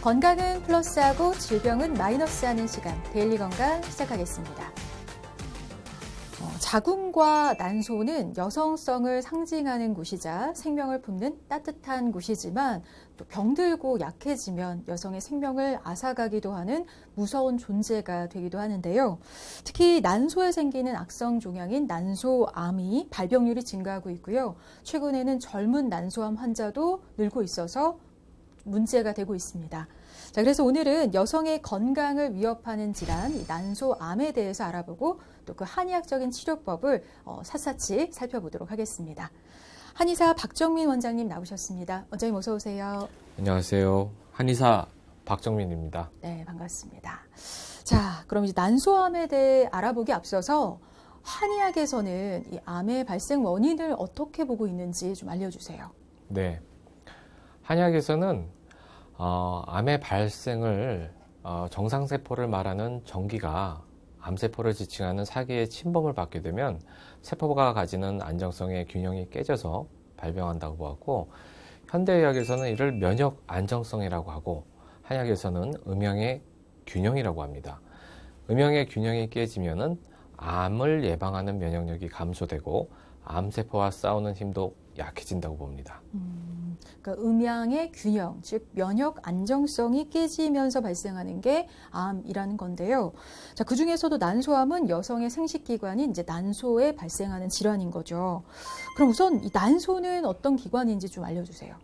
건강은 플러스하고 질병은 마이너스하는 시간, 데일리 건강 시작하겠습니다. 자궁과 난소는 여성성을 상징하는 곳이자 생명을 품는 따뜻한 곳이지만 또 병들고 약해지면 여성의 생명을 앗아가기도 하는 무서운 존재가 되기도 하는데요. 특히 난소에 생기는 악성 종양인 난소암이 발병률이 증가하고 있고요. 최근에는 젊은 난소암 환자도 늘고 있어서 문제가 되고 있습니다. 자, 그래서 오늘은 여성의 건강을 위협하는 질환, 난소암에 대해서 알아보고 또 그 한의학적인 치료법을 샅샅이 살펴보도록 하겠습니다. 한의사 박정민 원장님 나오셨습니다. 원장님 어서 오세요. 안녕하세요. 한의사 박정민입니다. 네, 반갑습니다. 자, 그럼 이제 난소암에 대해 알아보기 앞서서 한의학에서는 이 암의 발생 원인을 어떻게 보고 있는지 좀 알려주세요. 네, 한의학에서는 암의 발생을 정상세포를 말하는 정기가 암세포를 지칭하는 사기의 침범을 받게 되면 세포가 가지는 안정성의 균형이 깨져서 발병한다고 보았고, 현대의학에서는 이를 면역 안정성이라고 하고, 한의학에서는 음양의 균형이라고 합니다. 음양의 균형이 깨지면은 암을 예방하는 면역력이 감소되고 암세포와 싸우는 힘도 약해진다고 봅니다. 그러니까 음양의 균형, 즉 면역 안정성이 깨지면서 발생하는 게 암이라는 건데요. 자, 그 중에서도 난소암은 여성의 생식기관인 이제 난소에 발생하는 질환인 거죠. 그럼 우선 이 난소는 어떤 기관인지 좀 알려주세요.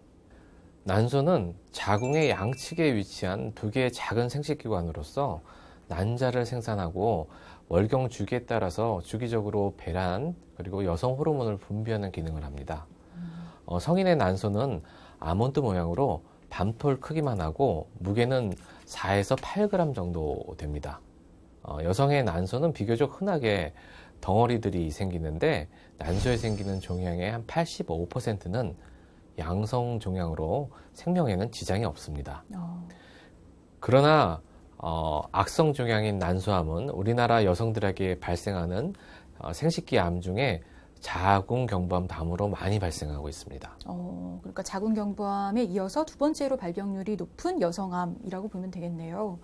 난소는 자궁의 양측에 위치한 두 개의 작은 생식기관으로서 난자를 생산하고 월경 주기에 따라서 주기적으로 배란 그리고 여성 호르몬을 분비하는 기능을 합니다. 성인의 난소는 아몬드 모양으로 밤톨 크기만 하고 무게는 4에서 8g 정도 됩니다. 여성의 난소는 비교적 흔하게 덩어리들이 생기는데 난소에 생기는 종양의 한 85%는 양성 종양으로 생명에는 지장이 없습니다. 그러나 악성 종양인 난소암은 우리나라 여성들에게 발생하는 생식기 암 중에 자궁경부암 다음으로 많이 발생하고 있습니다. 그러니까 자궁경부암에 이어서 두 번째로 발병률이 높은 여성암이라고 보면 되겠네요.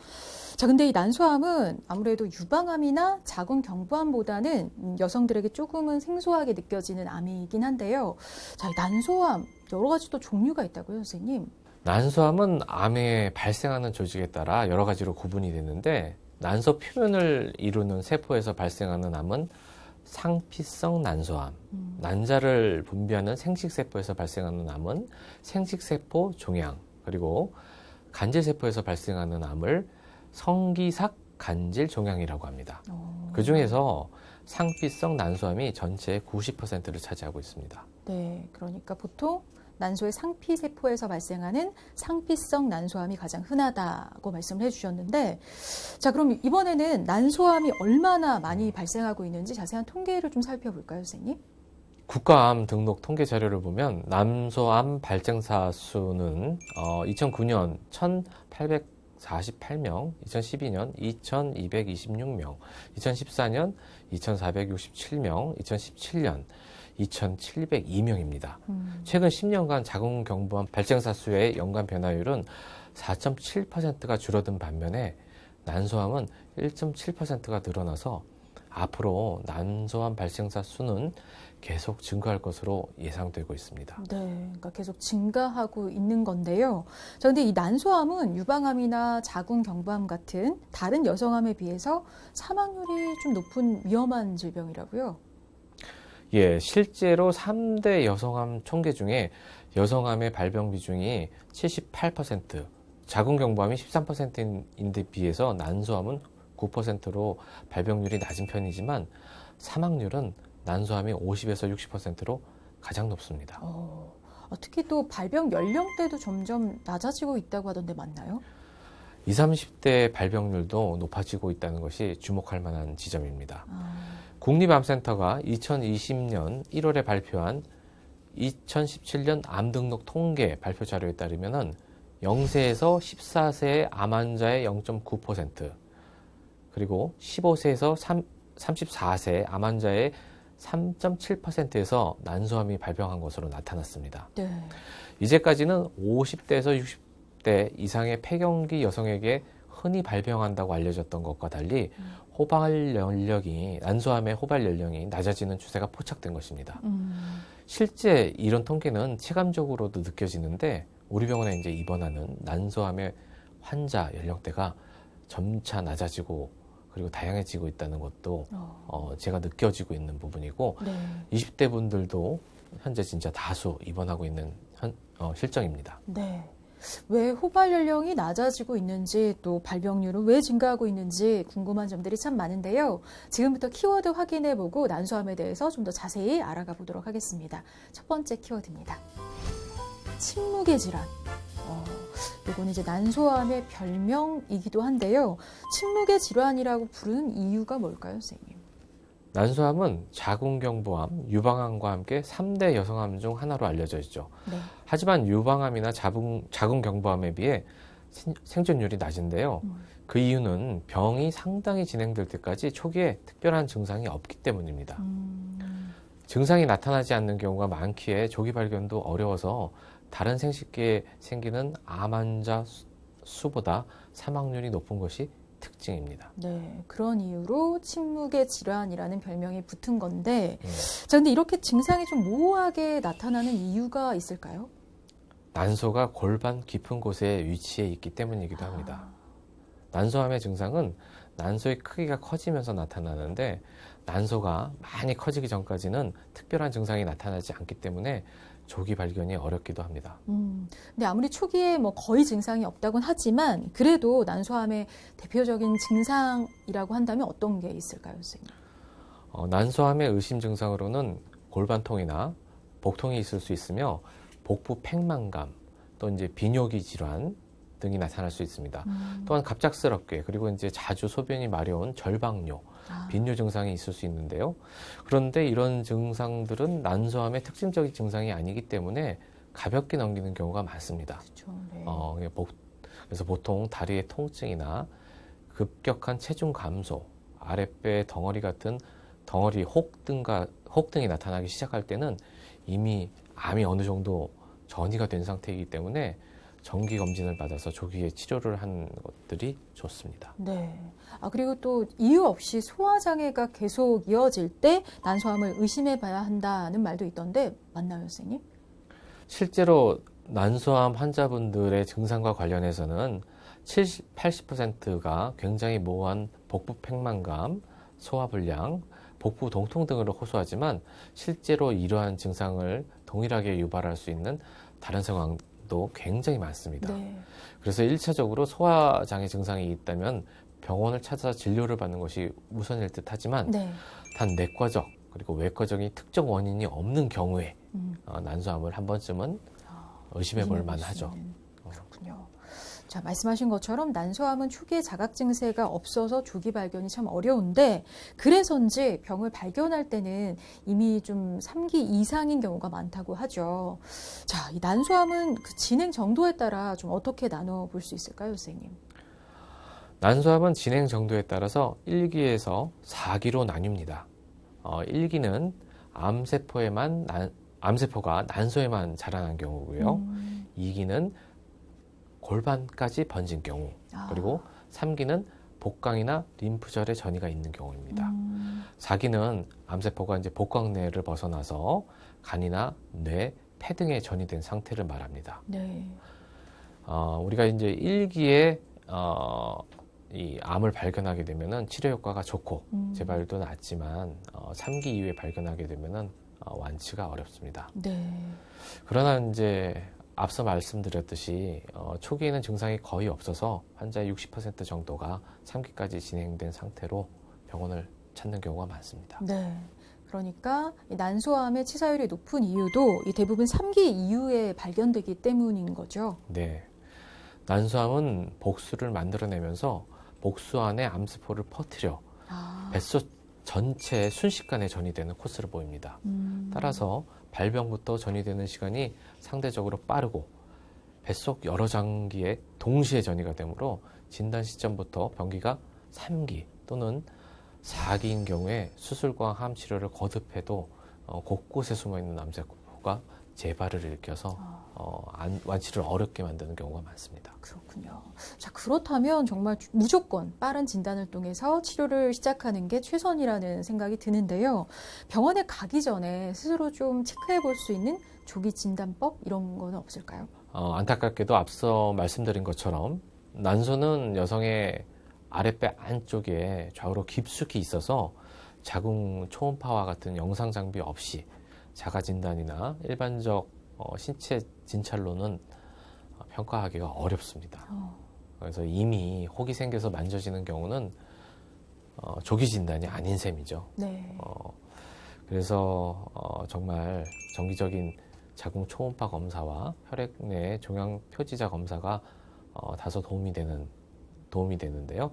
자, 근데 이 난소암은 아무래도 유방암이나 자궁경부암보다는 여성들에게 조금은 생소하게 느껴지는 암이긴 한데요. 자, 이 난소암 여러 가지 또 종류가 있다고요, 선생님? 난소암은 암에 발생하는 조직에 따라 여러 가지로 구분이 되는데, 난소 표면을 이루는 세포에서 발생하는 암은 상피성 난소암, 난자를 분비하는 생식세포에서 발생하는 암은 생식세포 종양, 그리고 간질세포에서 발생하는 암을 성기삭 간질 종양이라고 합니다. 그 중에서 상피성 난소암이 전체의 90%를 차지하고 있습니다. 네, 그러니까 보통 난소의 상피세포에서 발생하는 상피성 난소암이 가장 흔하다고 말씀을 해주셨는데, 자, 그럼 이번에는 난소암이 얼마나 많이 발생하고 있는지 자세한 통계를 좀 살펴볼까요, 선생님? 국가암 등록 통계 자료를 보면 난소암 발생사 수는 2009년 1,848명, 2012년 2,226명, 2014년 2,467명, 2017년 2,702명입니다. 최근 10년간 자궁경부암 발생사 수의 연간 변화율은 4.7%가 줄어든 반면에 난소암은 1.7%가 늘어나서 앞으로 난소암 발생사 수는 계속 증가할 것으로 예상되고 있습니다. 네, 그러니까 계속 증가하고 있는 건데요. 자, 근데 이 난소암은 유방암이나 자궁경부암 같은 다른 여성암에 비해서 사망률이 좀 높은 위험한 질병이라고요? 예, 실제로 3대 여성암 총계 중에 여성암의 발병 비중이 78%, 자궁경부암이 13%인데 비해서 난소암은 9%로 발병률이 낮은 편이지만 사망률은 난소암이 50에서 60%로 가장 높습니다. 특히 또 발병 연령대도 점점 낮아지고 있다고 하던데 맞나요? 20, 30대 발병률도 높아지고 있다는 것이 주목할 만한 지점입니다. 국립암센터가 2020년 1월에 발표한 2017년 암 등록 통계 발표 자료에 따르면 0세에서 14세의 암 환자의 0.9%, 그리고 15세에서 34세 암 환자의 3.7%에서 난소암이 발병한 것으로 나타났습니다. 네. 이제까지는 50대에서 30대 이상의 폐경기 여성에게 흔히 발병한다고 알려졌던 것과 달리 난소암의 호발 연령이 낮아지는 추세가 포착된 것입니다. 실제 이런 통계는 체감적으로도 느껴지는데 우리 병원에 이제 입원하는 난소암의 환자 연령대가 점차 낮아지고 그리고 다양해지고 있다는 것도 제가 느껴지고 있는 부분이고 네. 20대 분들도 현재 진짜 다수 입원하고 있는 실정입니다. 네. 왜 호발 연령이 낮아지고 있는지 또 발병률은 왜 증가하고 있는지 궁금한 점들이 참 많은데요. 지금부터 키워드 확인해보고 난소암에 대해서 좀 더 자세히 알아가 보도록 하겠습니다. 첫 번째 키워드입니다. 침묵의 질환. 이건 이제 난소암의 별명이기도 한데요. 침묵의 질환이라고 부르는 이유가 뭘까요, 선생님? 난소암은 자궁경부암, 유방암과 함께 3대 여성암 중 하나로 알려져 있죠. 네. 하지만 유방암이나 자궁경부암에 비해 생존율이 낮은데요. 그 이유는 병이 상당히 진행될 때까지 초기에 특별한 증상이 없기 때문입니다. 증상이 나타나지 않는 경우가 많기에 조기 발견도 어려워서 다른 생식기에 생기는 암 환자 수보다 사망률이 높은 것이 특징입니다. 네, 그런 이유로 침묵의 질환이라는 별명이 붙은 건데, 자, 근데 이렇게 증상이 좀 모호하게 나타나는 이유가 있을까요? 난소가 골반 깊은 곳에 위치해 있기 때문이기도 합니다. 난소암의 증상은 난소의 크기가 커지면서 나타나는데 난소가 많이 커지기 전까지는 특별한 증상이 나타나지 않기 때문에 조기 발견이 어렵기도 합니다. 근데 아무리 초기에 뭐 거의 증상이 없다곤 하지만 그래도 난소암의 대표적인 증상이라고 한다면 어떤 게 있을까요, 선생님? 난소암의 의심 증상으로는 골반통이나 복통이 있을 수 있으며 복부 팽만감, 또 이제 비뇨기 질환 등이 나타날 수 있습니다. 또한 갑작스럽게 그리고 이제 자주 소변이 마려운 절박뇨, 빈뇨 증상이 있을 수 있는데요. 그런데 이런 증상들은 난소암의 특징적인 증상이 아니기 때문에 가볍게 넘기는 경우가 많습니다. 그렇죠. 네. 그래서 보통 다리의 통증이나 급격한 체중 감소, 아랫배 덩어리 같은 덩어리 혹 등이 나타나기 시작할 때는 이미 암이 어느 정도 전이가 된 상태이기 때문에 정기 검진을 받아서 조기에 치료를 하는 것들이 좋습니다. 네. 그리고 또 이유 없이 소화장애가 계속 이어질 때 난소암을 의심해 봐야 한다는 말도 있던데 맞나요, 선생님? 실제로 난소암 환자분들의 증상과 관련해서는 70, 80%가 굉장히 모호한 복부 팽만감, 소화불량, 복부 동통 등을 호소하지만 실제로 이러한 증상을 동일하게 유발할 수 있는 다른 상황도 굉장히 많습니다. 네. 그래서 1차적으로 소화장애 증상이 있다면 병원을 찾아서 진료를 받는 것이 우선일 듯 하지만 네. 단 내과적 그리고 외과적인 특정 원인이 없는 경우에 난소암을 한 번쯤은 의심해 볼 만하죠. 그렇군요. 자, 말씀하신 것처럼 난소암은 초기에 자각 증세가 없어서 조기 발견이 참 어려운데 그래서인지 병을 발견할 때는 이미 좀 3기 이상인 경우가 많다고 하죠. 자, 이 난소암은 그 진행 정도에 따라 좀 어떻게 나눠 볼 수 있을까요, 선생님? 난소암은 진행 정도에 따라서 1기에서 4기로 나뉩니다. 1기는 암세포가 난소에만 자라난 경우고요. 2기는 골반까지 번진 경우, 그리고 3기는 복강이나 림프절에 전이가 있는 경우입니다. 4기는 암세포가 이제 복강내를 벗어나서 간이나 뇌, 폐 등에 전이된 상태를 말합니다. 네. 우리가 이제 1기에 이 암을 발견하게 되면은 치료 효과가 좋고 재발도 낮지만 3기 이후에 발견하게 되면은 완치가 어렵습니다. 네. 그러나 이제 앞서 말씀드렸듯이 초기에는 증상이 거의 없어서 환자의 60% 정도가 3기까지 진행된 상태로 병원을 찾는 경우가 많습니다. 네. 그러니까 이 난소암의 치사율이 높은 이유도 이 대부분 3기 이후에 발견되기 때문인 거죠. 네. 난소암은 복수를 만들어내면서 복수 안에 암세포를 퍼뜨려 뱃속 전체에 순식간에 전이되는 코스를 보입니다. 따라서 발병부터 전이되는 시간이 상대적으로 빠르고 뱃속 여러 장기에 동시에 전이가 되므로 진단 시점부터 병기가 3기 또는 4기인 경우에 수술과 항암 치료를 거듭해도 곳곳에 숨어있는 암세포가 재발을 일으켜서 완치를 어렵게 만드는 경우가 많습니다. 그렇군요. 자, 그렇다면 정말 무조건 빠른 진단을 통해서 치료를 시작하는 게 최선이라는 생각이 드는데요. 병원에 가기 전에 스스로 좀 체크해 볼 수 있는 조기 진단법 이런 거는 없을까요? 안타깝게도 앞서 말씀드린 것처럼 난소는 여성의 아랫배 안쪽에 좌우로 깊숙이 있어서 자궁 초음파와 같은 영상 장비 없이 자가 진단이나 일반적 신체 진찰로는 평가하기가 어렵습니다. 그래서 이미 혹이 생겨서 만져지는 경우는 조기 진단이 아닌 셈이죠. 네. 그래서 정말 정기적인 자궁 초음파 검사와 혈액 내 종양 표지자 검사가 다소 도움이 되는데요.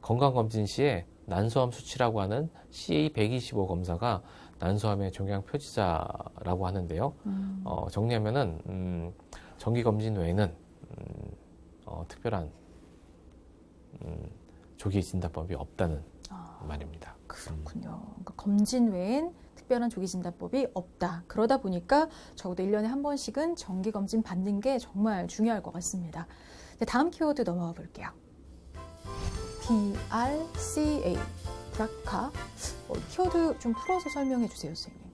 건강검진 시에 난소암 수치라고 하는 CA125 검사가 난소암의 종양 표지자라고 하는데요. 정리하면은 정기검진 외에는 특별한 조기 진단법이 없다는 말입니다. 그렇군요. 그러니까 검진 외엔 특별한 조기 진단법이 없다. 그러다 보니까 적어도 1년에 한 번씩은 정기 검진 받는 게 정말 중요할 것 같습니다. 네, 다음 키워드 넘어가 볼게요. BRCA, 브라카. 키워드 좀 풀어서 설명해 주세요, 선생님.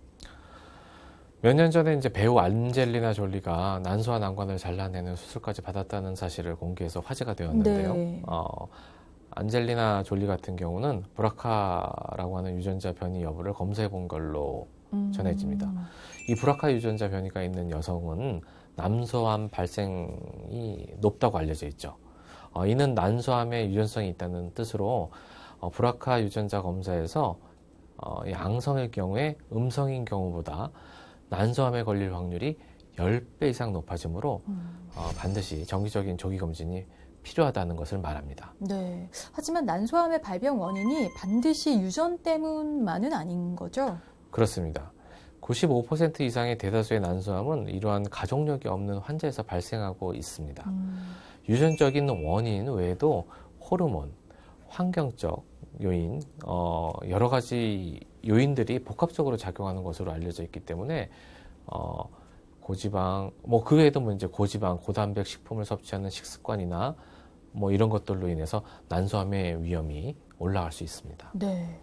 몇 년 전에 이제 배우 안젤리나 졸리가 난소와 난관을 잘라내는 수술까지 받았다는 사실을 공개해서 화제가 되었는데요. 네. 안젤리나 졸리 같은 경우는 브라카라고 하는 유전자 변이 여부를 검사해 본 걸로 전해집니다. 이 브라카 유전자 변이가 있는 여성은 남소암 발생이 높다고 알려져 있죠. 이는 난소암에 유전성이 있다는 뜻으로 브라카 유전자 검사에서 양성일 경우에 음성인 경우보다 난소암에 걸릴 확률이 10배 이상 높아지므로 반드시 정기적인 조기 검진이 필요하다는 것을 말합니다. 네. 하지만 난소암의 발병 원인이 반드시 유전 때문만은 아닌 거죠? 그렇습니다. 95% 이상의 대다수의 난소암은 이러한 가족력이 없는 환자에서 발생하고 있습니다. 유전적인 원인 외에도 호르몬, 환경적 요인, 여러 가지 요인들이 복합적으로 작용하는 것으로 알려져 있기 때문에 고지방, 그 외에도 이제 고지방, 고단백 식품을 섭취하는 식습관이나 이런 것들로 인해서 난소암의 위험이 올라갈 수 있습니다. 네.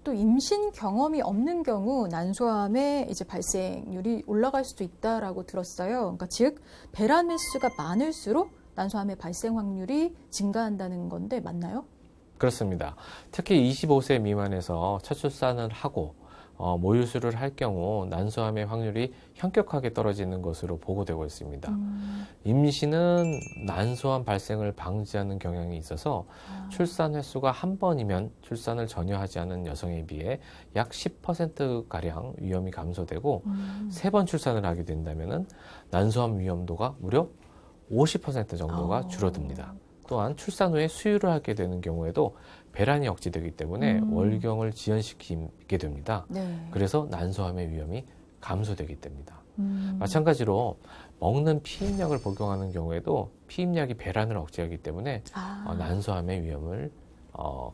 또 임신 경험이 없는 경우 난소암의 이제 발생률이 올라갈 수도 있다라고 들었어요. 그러니까 즉 배란 횟수가 많을수록 난소암의 발생 확률이 증가한다는 건데 맞나요? 그렇습니다. 특히 25세 미만에서 첫 출산을 하고 모유수를 할 경우 난소암의 확률이 현격하게 떨어지는 것으로 보고되고 있습니다. 임신은 난소암 발생을 방지하는 경향이 있어서 출산 횟수가 한 번이면 출산을 전혀 하지 않은 여성에 비해 약 10%가량 위험이 감소되고 세 번 출산을 하게 된다면 난소암 위험도가 무려 50% 정도가 줄어듭니다. 또한 출산 후에 수유를 하게 되는 경우에도 배란이 억제되기 때문에 월경을 지연시키게 됩니다. 네. 그래서 난소암의 위험이 감소되기 때문입니다. 마찬가지로 먹는 피임약을 복용하는 경우에도 피임약이 배란을 억제하기 때문에 난소암의 위험을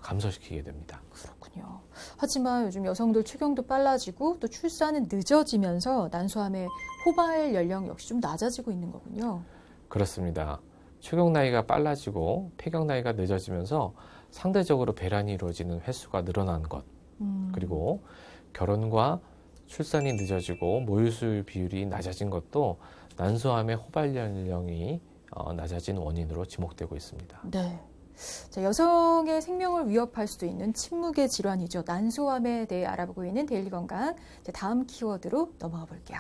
감소시키게 됩니다. 그렇군요. 하지만 요즘 여성들 추경도 빨라지고 또 출산은 늦어지면서 난소암의 호발 연령 역시 좀 낮아지고 있는 거군요. 그렇습니다. 추경 나이가 빨라지고 폐경 나이가 늦어지면서 상대적으로 배란이 이루어지는 횟수가 늘어난 것, 그리고 결혼과 출산이 늦어지고 모유수유 비율이 낮아진 것도 난소암의 호발 연령이 낮아진 원인으로 지목되고 있습니다. 네. 자, 여성의 생명을 위협할 수도 있는 침묵의 질환이죠. 난소암에 대해 알아보고 있는 데일리 건강. 다음 키워드로 넘어가 볼게요.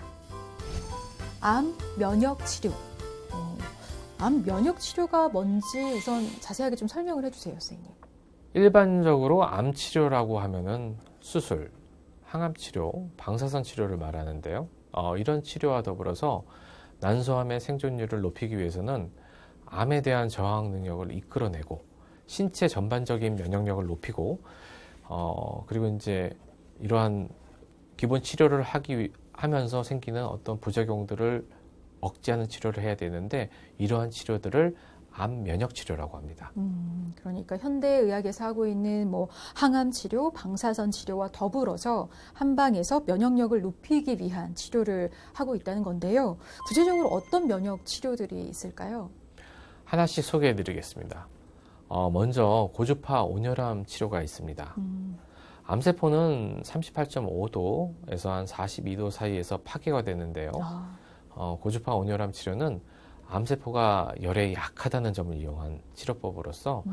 암 면역 치료. 암 면역 치료가 뭔지 우선 자세하게 좀 설명을 해주세요, 선생님. 일반적으로 암 치료라고 하면은 수술, 항암 치료, 방사선 치료를 말하는데요. 이런 치료와 더불어서 난소암의 생존율을 높이기 위해서는 암에 대한 저항 능력을 이끌어내고 신체 전반적인 면역력을 높이고 그리고 이제 이러한 기본 치료를 하면서 생기는 어떤 부작용들을 억제하는 치료를 해야 되는데 이러한 치료들을 암 면역 치료라고 합니다. 그러니까 현대의학에서 하고 있는 항암 치료, 방사선 치료와 더불어서 한방에서 면역력을 높이기 위한 치료를 하고 있다는 건데요. 구체적으로 어떤 면역 치료들이 있을까요? 하나씩 소개해 드리겠습니다. 먼저 고주파 온혈암 치료가 있습니다. 암세포는 38.5도에서 한 42도 사이에서 파괴가 되는데요. 고주파 온혈암 치료는 암세포가 열에 약하다는 점을 이용한 치료법으로서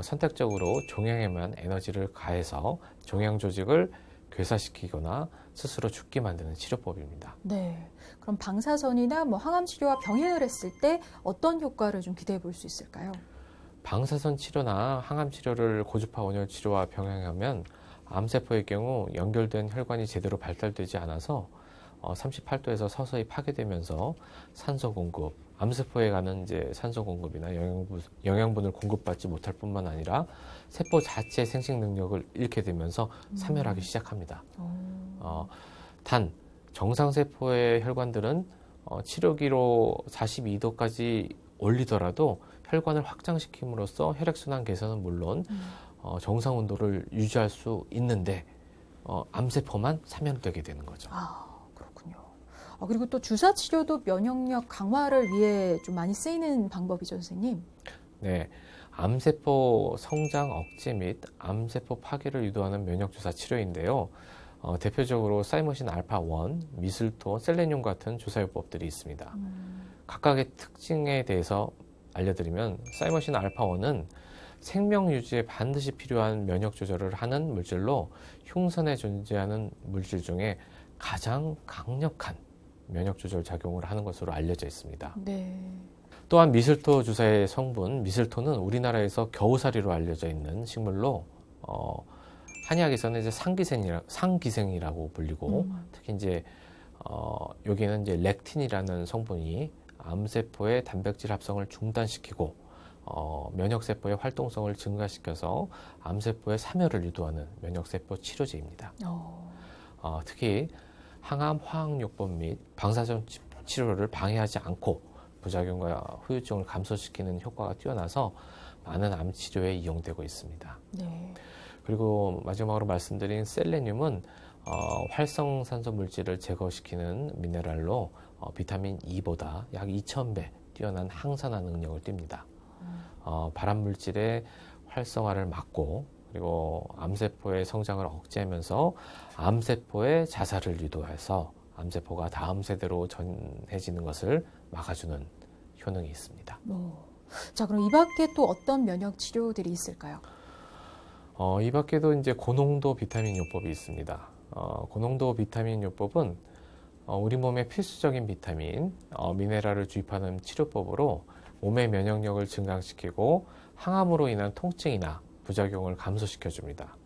선택적으로 종양에만 에너지를 가해서 종양 조직을 괴사시키거나 스스로 죽게 만드는 치료법입니다. 네. 그럼 방사선이나 항암 치료와 병행을 했을 때 어떤 효과를 좀 기대해 볼 수 있을까요? 방사선 치료나 항암 치료를 고주파 온열 치료와 병행하면 암세포의 경우 연결된 혈관이 제대로 발달되지 않아서 38도에서 서서히 파괴되면서 산소 공급, 암세포에 가는 이제 산소 공급이나 영양분을 공급받지 못할 뿐만 아니라 세포 자체의 생식 능력을 잃게 되면서 사멸하기 시작합니다. 단 정상 세포의 혈관들은 치료기로 42도까지 올리더라도 혈관을 확장시킴으로써 혈액순환 개선은 물론 정상 온도를 유지할 수 있는데 암세포만 사멸되게 되는 거죠. 그렇군요. 그리고 또 주사 치료도 면역력 강화를 위해 좀 많이 쓰이는 방법이죠, 선생님? 네, 암세포 성장 억제 및 암세포 파괴를 유도하는 면역주사 치료인데요. 대표적으로 사이머신 알파1, 미슬토, 셀레늄 같은 주사요법들이 있습니다. 각각의 특징에 대해서 알려드리면 사이머신 알파1은 생명 유지에 반드시 필요한 면역 조절을 하는 물질로 흉선에 존재하는 물질 중에 가장 강력한 면역 조절 작용을 하는 것으로 알려져 있습니다. 네. 또한 미슬토 주사의 성분, 미슬토는 우리나라에서 겨우살이로 알려져 있는 식물로 한의학에서는 이제 상기생이라고 불리고 특히 이제 여기에는 이제 렉틴이라는 성분이 암세포의 단백질 합성을 중단시키고 면역세포의 활동성을 증가시켜서 암세포의 사멸을 유도하는 면역세포 치료제입니다. 특히 항암 화학요법 및 방사선 치료를 방해하지 않고 부작용과 후유증을 감소시키는 효과가 뛰어나서 많은 암 치료에 이용되고 있습니다. 네. 그리고 마지막으로 말씀드린 셀레늄은 활성산소 물질을 제거시키는 미네랄로 비타민 E보다 약 2000배 뛰어난 항산화 능력을 띱니다. 발암 물질의 활성화를 막고 그리고 암세포의 성장을 억제하면서 암세포의 자살을 유도해서 암세포가 다음 세대로 전해지는 것을 막아주는 효능이 있습니다. 자, 그럼 이 밖에 또 어떤 면역 치료들이 있을까요? 이 밖에도 이제 고농도 비타민 요법이 있습니다. 고농도 비타민 요법은 우리 몸의 필수적인 비타민, 미네랄을 주입하는 치료법으로 몸의 면역력을 증강시키고 항암으로 인한 통증이나 부작용을 감소시켜 줍니다.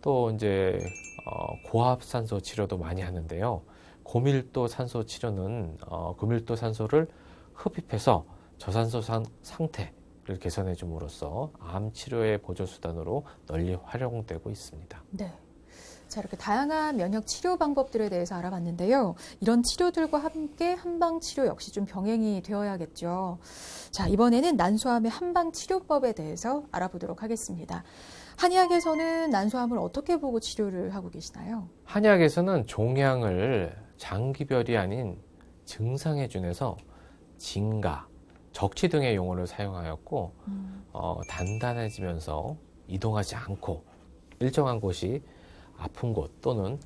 또 이제 고압산소 치료도 많이 하는데요. 고밀도 산소 치료는 고밀도 산소를 흡입해서 저산소 상태를 개선해 줌으로써 암 치료의 보조 수단으로 널리 활용되고 있습니다. 네. 자, 이렇게 다양한 면역 치료 방법들에 대해서 알아봤는데요. 이런 치료들과 함께 한방 치료 역시 좀 병행이 되어야겠죠. 자, 이번에는 난소암의 한방 치료법에 대해서 알아보도록 하겠습니다. 한의학에서는 난소암을 어떻게 보고 치료를 하고 계시나요? 한의학에서는 종양을 장기별이 아닌 증상에 준해서 진가, 적치 등의 용어를 사용하였고 단단해지면서 이동하지 않고 일정한 곳이 아픈 곳 또는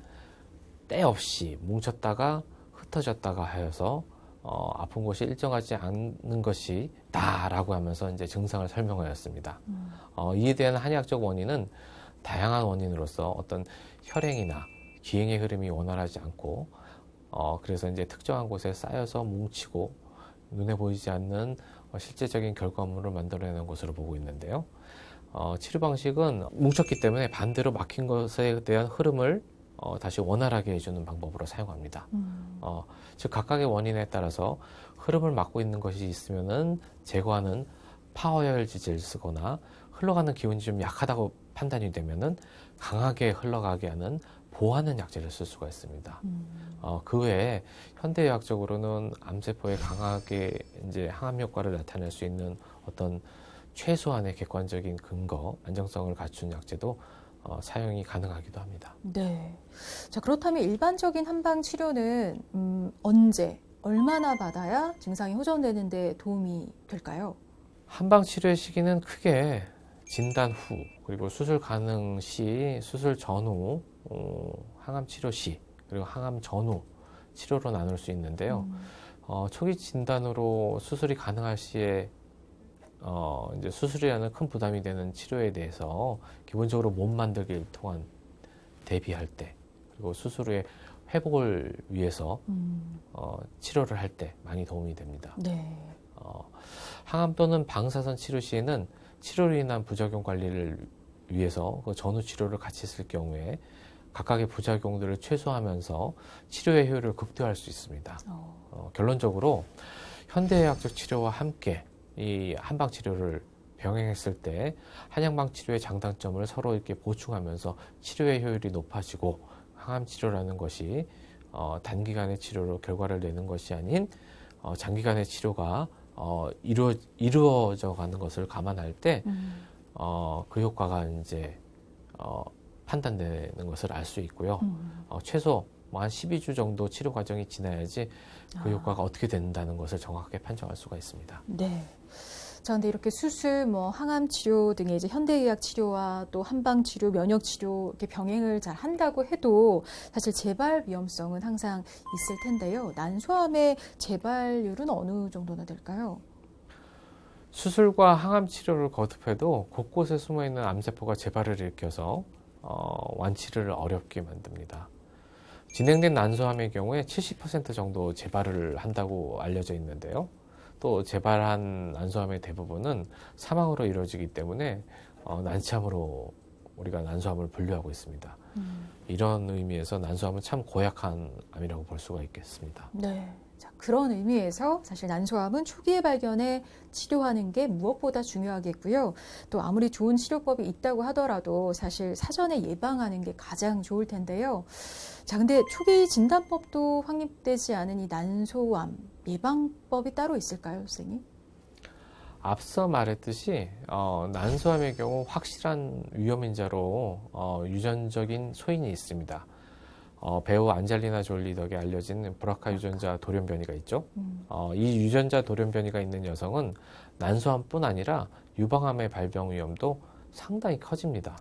때 없이 뭉쳤다가 흩어졌다가 하여서 아픈 곳이 일정하지 않는 것이 다라고 하면서 이제 증상을 설명하였습니다. 이에 대한 한의학적 원인은 다양한 원인으로서 어떤 혈행이나 기행의 흐름이 원활하지 않고 그래서 이제 특정한 곳에 쌓여서 뭉치고 눈에 보이지 않는 실제적인 결과물을 만들어내는 것으로 보고 있는데요. 치료 방식은 뭉쳤기 때문에 반대로 막힌 것에 대한 흐름을 다시 원활하게 해주는 방법으로 사용합니다. 즉 각각의 원인에 따라서 흐름을 막고 있는 것이 있으면은 제거하는 파워열지제를 쓰거나 흘러가는 기운이 좀 약하다고 판단이 되면은 강하게 흘러가게 하는 보하는 약제를 쓸 수가 있습니다. 그 외에 현대의학적으로는 암세포에 강하게 이제 항암 효과를 나타낼 수 있는 어떤 최소한의 객관적인 근거, 안정성을 갖춘 약제도 사용이 가능하기도 합니다. 네. 자, 그렇다면 일반적인 한방 치료는 언제, 얼마나 받아야 증상이 호전되는 데 도움이 될까요? 한방 치료의 시기는 크게 진단 후, 그리고 수술 가능 시, 수술 전후, 항암 치료 시, 그리고 항암 전후 치료로 나눌 수 있는데요. 초기 진단으로 수술이 가능할 시에 이제 수술이라는 큰 부담이 되는 치료에 대해서 기본적으로 몸 만들기를 통한 대비할 때, 그리고 수술 후에 회복을 위해서 치료를 할 때 많이 도움이 됩니다. 네. 항암 또는 방사선 치료 시에는 치료로 인한 부작용 관리를 위해서 그 전후 치료를 같이 쓸 경우에 각각의 부작용들을 최소화하면서 치료의 효율을 극대화할 수 있습니다. 결론적으로 현대의학적 치료와 함께 이 한방 치료를 병행했을 때 한약방 치료의 장단점을 서로 이렇게 보충하면서 치료의 효율이 높아지고 항암 치료라는 것이 단기간의 치료로 결과를 내는 것이 아닌 장기간의 치료가 이루어져 가는 것을 감안할 때 그 효과가 이제 판단되는 것을 알 수 있고요. 최소 뭐 한 12주 정도 치료 과정이 지나야지 그 효과가 어떻게 된다는 것을 정확하게 판정할 수가 있습니다. 네. 자, 근데 이렇게 수술, 뭐 항암 치료 등의 이제 현대의학 치료와 또 한방 치료, 면역 치료 이렇게 병행을 잘 한다고 해도 사실 재발 위험성은 항상 있을 텐데요. 난소암의 재발률은 어느 정도나 될까요? 수술과 항암 치료를 거듭해도 곳곳에 숨어 있는 암세포가 재발을 일으켜서 완치를 어렵게 만듭니다. 진행된 난소암의 경우에 70% 정도 재발을 한다고 알려져 있는데요. 또 재발한 난소암의 대부분은 사망으로 이루어지기 때문에 난치암으로 우리가 난소암을 분류하고 있습니다. 이런 의미에서 난소암은 참 고약한 암이라고 볼 수가 있겠습니다. 네. 자, 그런 의미에서 사실 난소암은 초기에 발견해 치료하는 게 무엇보다 중요하겠고요. 또 아무리 좋은 치료법이 있다고 하더라도 사실 사전에 예방하는 게 가장 좋을 텐데요. 자, 근데 초기 진단법도 확립되지 않은 이 난소암 예방법이 따로 있을까요, 선생님? 앞서 말했듯이 난소암의 경우 확실한 위험인자로 유전적인 소인이 있습니다. 배우 안젤리나 졸리 덕에 알려진 브라카 유전자 돌연변이가 있죠. 이 유전자 돌연변이가 있는 여성은 난소암뿐 아니라 유방암의 발병 위험도 상당히 커집니다.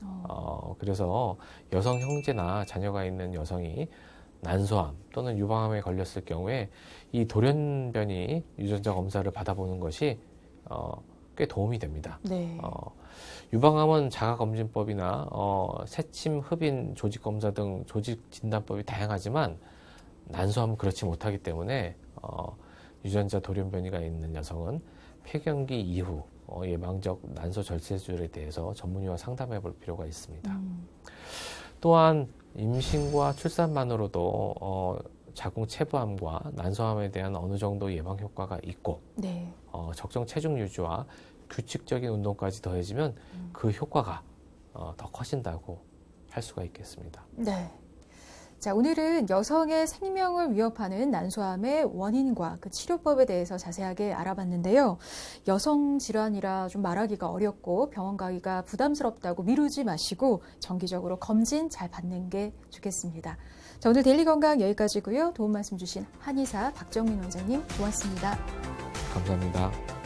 그래서 여성 형제나 자녀가 있는 여성이 난소암 또는 유방암에 걸렸을 경우에 이 돌연변이 유전자 검사를 받아보는 것이 꽤 도움이 됩니다. 네. 유방암은 자가검진법이나 새침, 흡인, 조직검사 등 조직 진단법이 다양하지만 난소암은 그렇지 못하기 때문에 유전자 돌연변이가 있는 여성은 폐경기 이후 예방적 난소 절세술에 대해서 전문의와 상담해 볼 필요가 있습니다. 또한 임신과 출산만으로도 자궁 체부암과 난소암에 대한 어느 정도 예방 효과가 있고 네. 적정 체중 유지와 규칙적인 운동까지 더해지면 그 효과가 더 커진다고 할 수가 있겠습니다. 네. 자, 오늘은 여성의 생명을 위협하는 난소암의 원인과 그 치료법에 대해서 자세하게 알아봤는데요. 여성 질환이라 좀 말하기가 어렵고 병원 가기가 부담스럽다고 미루지 마시고 정기적으로 검진 잘 받는 게 좋겠습니다. 자, 오늘 데일리 건강 여기까지고요. 도움 말씀 주신 한의사 박정민 원장님 고맙습니다. 감사합니다.